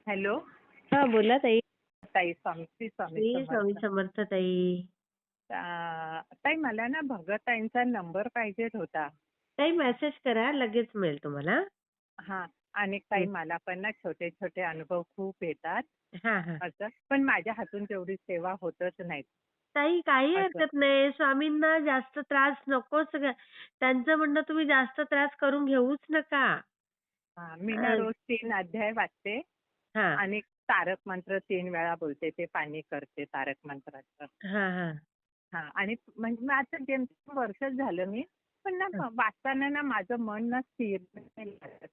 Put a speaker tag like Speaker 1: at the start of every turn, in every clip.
Speaker 1: Hello.
Speaker 2: हां, बोला ताई.
Speaker 1: ताई श्री स्वामी
Speaker 2: श्री स्वामी
Speaker 1: समर्थ.
Speaker 2: समर्थ ताई.
Speaker 1: ताई मला ना भगतताईंचा नंबर पाहिजे होता.
Speaker 2: ताई मेसेज करा, लगेच मिळेल तुम्हाला.
Speaker 1: हां. आणि ताई
Speaker 2: हं.
Speaker 1: मला पण ना छोटे छोटे अनुभव खूप येतात.
Speaker 2: हां, हां.
Speaker 1: असं पण माझ्या हातून तेवढी सेवा होतच नाही.
Speaker 2: ताई काही
Speaker 1: असं.
Speaker 2: हरकत नाही. स्वामींना जास्त त्रास नकोच त्यांचं म्हणणं तुम्ही जास्त त्रास करून घेऊच नका.
Speaker 1: मी ना
Speaker 2: अ,
Speaker 1: रोज 3 अध्याय वाचते
Speaker 2: हां.
Speaker 1: आणि तारक मंत्र 3 वेळा बोलते. ते पाणी करते तारक मंत्राचं.
Speaker 2: हां, हां.
Speaker 1: हां. आणि म्हणजे मग आता जेमतेम वर्षच झालं मी. पण ना
Speaker 2: हं.
Speaker 1: वाचताना ना माझं मन ना स्थिर नाही लागत.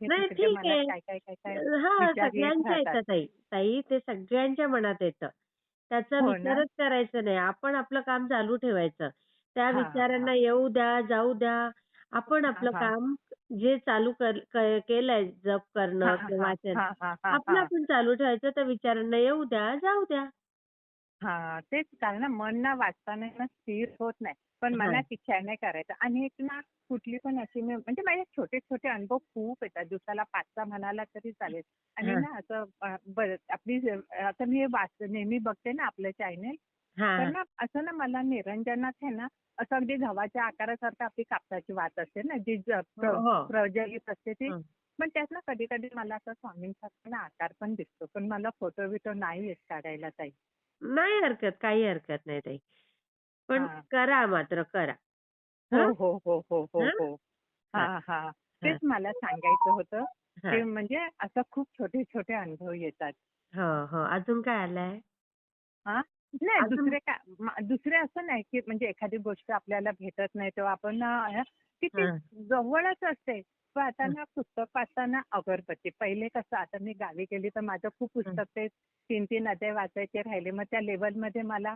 Speaker 2: नाही
Speaker 1: तिकडच्या
Speaker 2: ठीक
Speaker 1: मनात
Speaker 2: आहे.
Speaker 1: काय, काय, काय, काय
Speaker 2: हां,
Speaker 1: विचार येत
Speaker 2: सगळ्यांच्या
Speaker 1: राहतात.
Speaker 2: येतं ताई. ताई ते सगळ्यांच्या मनात येतं. त्याचा
Speaker 1: हो ना?
Speaker 2: विचारच करायचा नाही. आपण आपलं काम चालू ठेवायचं. त्या
Speaker 1: हां, हां.
Speaker 2: विचारांना येऊ द्या, जाऊ द्या. आपण
Speaker 1: हां,
Speaker 2: आपलं
Speaker 1: हां.
Speaker 2: काम जे चालू केलंय जप
Speaker 1: हां,
Speaker 2: करणं किंवा
Speaker 1: हां.
Speaker 2: वाचन,
Speaker 1: हां, हां, हां,
Speaker 2: आपलं
Speaker 1: हां.
Speaker 2: आपण चालू ठेवायचं. त्या विचारांना येऊ द्या, जाऊ द्या.
Speaker 1: हां, तेच कारण ना मन ना वाचताना ना स्थिर होत नाही. पण
Speaker 2: हां,
Speaker 1: मनात इच्छा नाही करायचं. आणि एक ना कुठली पण अशी मी म्हणजे माझे छोटे-छोटे अनुभव खूप येतात. दिवसाला 5-6 म्हणाला तरी चालेल. आणि
Speaker 2: हां,
Speaker 1: ना असं बरं आपली आता मी नेहमी बघते ना आपलं चॅनल. तर
Speaker 2: हां.
Speaker 1: ना असं ना मला निरंजनात आहे ना असं अगदी गव्हाच्या आकारासारखं आपली कापसाची वात असते ना जी
Speaker 2: हो, हो.
Speaker 1: प्रज्वलित असते ती.
Speaker 2: हं.
Speaker 1: पण त्यात ना कधी-कधी मला असं स्वामींसारखा ना आकार पण दिसतो. पण मला फोटो-बिटो नाही येत काढायला ताई.
Speaker 2: नाही हरकत, काही हरकत नाही ताई. पण
Speaker 1: हां.
Speaker 2: करा मात्र करा.
Speaker 1: हो,
Speaker 2: हं?
Speaker 1: हो, हो, हो, हो,
Speaker 2: हं?
Speaker 1: हो.
Speaker 2: हां,
Speaker 1: हां, हां. तेच
Speaker 2: हां,
Speaker 1: मला सांगायचं होतं, की
Speaker 2: हां.
Speaker 1: म्हणजे असं खूप छोटे-छोटे अनुभव येतात.
Speaker 2: हो, हो. अजून काय आलंय?
Speaker 1: हां. नाही
Speaker 2: अजून
Speaker 1: दुसरे असं नाही, की म्हणजे एखादी गोष्ट आपल्याला भेटत नाही तेव्हा आपण की ती
Speaker 2: हां,
Speaker 1: जवळच असते. पण आता
Speaker 2: हं,
Speaker 1: ना पुस्तक वाचताना अगरबत्ती. पहिले कसं आता मी गावी गेली तर माझं खूप
Speaker 2: हं,
Speaker 1: पुस्तक ते 3-3 अध्याय वाचायचे राहिले. मग त्या लेव्हलमध्ये मला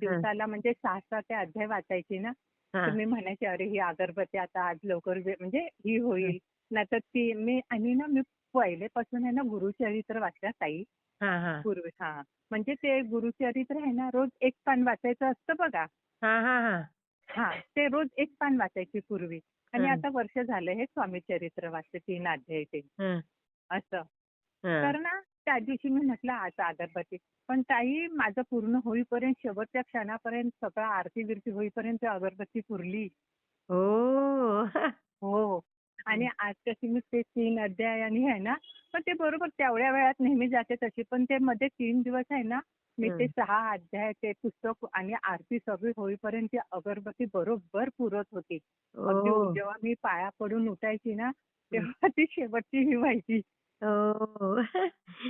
Speaker 2: हं,
Speaker 1: दिवसाला म्हणजे 6-6 ते अध्याय वाचायची ना, तर
Speaker 2: हां,
Speaker 1: मी म्हणायचे, "अरे ही अगरबत्ती आता आज लवकर म्हणजे ही
Speaker 2: हं.
Speaker 1: होईल." नाहीतर ती मी आणि ना मी पहिलेपासून आहे ना गुरुचरित्र वाचलं ताई.
Speaker 2: हां, हां.
Speaker 1: पूर्वी हां. म्हणजे ते गुरुचरित्र आहे ना, रोज एक पान वाचायचं असतं बघा.
Speaker 2: हां, हां, हां.
Speaker 1: हां, ते रोज एक पान वाचायची पूर्वी. आणि
Speaker 2: हं,
Speaker 1: आता वर्ष झालं हे स्वामी चरित्र वाचते 3 अध्याय ते.
Speaker 2: हं,
Speaker 1: असं.
Speaker 2: हं.
Speaker 1: तर ना त्या दिवशी मी म्हटलं आज अगरबत्ती. पण ताई माझं पूर्ण होईपर्यंत शेवटच्या क्षणापर्यंत सगळं आरती-बिरती होईपर्यंत अगरबत्ती पुरली.
Speaker 2: ओह!
Speaker 1: हो. आणि
Speaker 2: हं,
Speaker 1: आज कशी मी ते 3 अध्याय आणि आहे ना, पण ते बरोबर तेवढ्या वेळात नेहमी जाते तशी. पण ते मध्ये 3 दिवस आहे ना, मी ते
Speaker 2: हं.
Speaker 1: 6 अध्याय ते पुस्तक आणि आरती सगळी होईपर्यंत ती अगरबत्ती बरोबर पुरत होती. अगदी
Speaker 2: ओह!
Speaker 1: जेव्हा मी पाया पडून उठायची ना,
Speaker 2: हं.
Speaker 1: तेव्हा ती शेवटची ही व्हायची.
Speaker 2: ओह!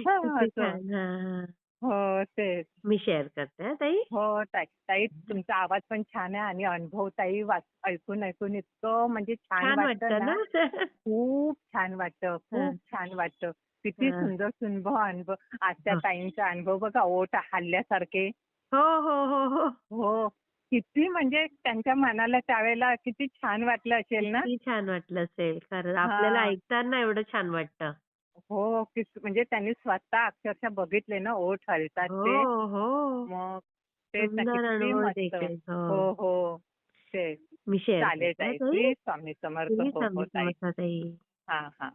Speaker 1: हां,
Speaker 2: किती
Speaker 1: असं.
Speaker 2: छान. हां, हां.
Speaker 1: हो, तेच.
Speaker 2: मी शेअर करते हां ताई.
Speaker 1: हो, ताई. ताई तुमचा आवाज पण छान आहे आणि अनुभव ताई ऐकून ऐकून इतकं म्हणजे छान
Speaker 2: छान
Speaker 1: वाटतं
Speaker 2: वाटतं
Speaker 1: ना.
Speaker 2: ना?
Speaker 1: खूप छान वाटतं, खूप
Speaker 2: हं,
Speaker 1: छान वाटतं. किती
Speaker 2: हं.
Speaker 1: सुंदर सुंदर अनुभव. आज त्या
Speaker 2: हो.
Speaker 1: ताईंचा अनुभव बघा ओठ हलल्यासारखे.
Speaker 2: हो, हो, हो, हो.
Speaker 1: हो. किती म्हणजे त्यांच्या मनाला त्यावेळेला किती छान वाटलं असेल ना?
Speaker 2: किती छान वाटलं असेल. खरंच आपल्याला
Speaker 1: हां.
Speaker 2: ऐकताना एवढं छान वाटतं.
Speaker 1: हो. म्हणजे त्यांनी स्वतः अक्षरशः बघितले ना ओठ हलतात
Speaker 2: हो,
Speaker 1: ते.
Speaker 2: हो.
Speaker 1: मग तेच ना
Speaker 2: सुंदर
Speaker 1: किती
Speaker 2: अनुभव
Speaker 1: मस्त.
Speaker 2: देखील.
Speaker 1: हो,
Speaker 2: हो.
Speaker 1: हो. तेच.
Speaker 2: मी शेअर
Speaker 1: चालेल
Speaker 2: करते हां
Speaker 1: ताई.
Speaker 2: ताई.
Speaker 1: श्री स्वामी समर्थ.
Speaker 2: श्री
Speaker 1: हो, हो
Speaker 2: स्वामी
Speaker 1: ताई.
Speaker 2: समर्थ ताई.
Speaker 1: हां, हां.